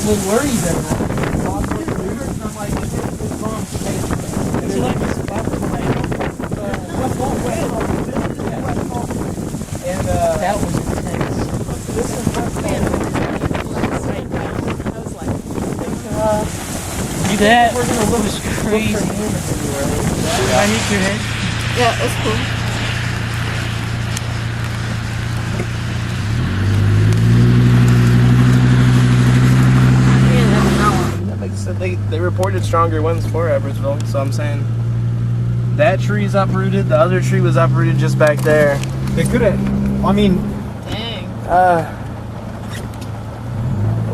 little worried that I'm like, it's wrong. It's like this and that was intense. This is that was crazy. I hit your head. Yeah, that's cool. They reported stronger winds for Edwardsville, so I'm saying that tree's uprooted. The other tree was uprooted just back there. They could have. I mean, dang.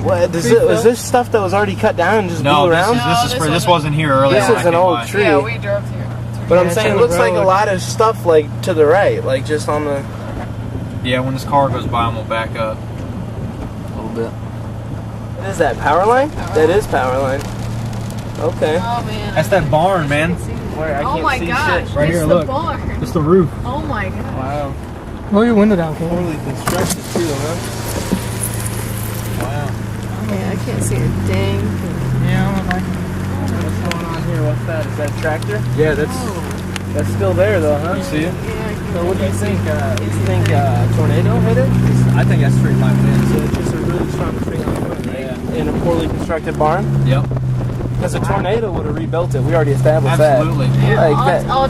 What is this stuff that was already cut down and just blew around? This wasn't here earlier. This is an old tree. Yeah, we drove here. But I'm saying it looks like a lot of stuff like to the right, like just on the. Yeah, when this car goes by, I'm gonna back up a little bit. What is that, power line? That is power line. Okay. Oh man. That's that barn, man. Where I can't see shit. Right here, look. Barn. It's the roof. Oh my god. Wow. Roll your window down, Cole. Totally constructed too, huh? Wow. Okay, I can't see a dang thing. Yeah, I'm like, What's going on here? What's that? Is that a tractor? Yeah, that's still there though, huh? You see it? Yeah, So what do you think? Do you think tornado hit it? I think that's straight line wind. So it's just a really strong string on the wind, right? Yeah. In a poorly constructed barn? Yep. Because a tornado would have rebuilt it. We already established Absolutely. that. Yeah, Like that. I'll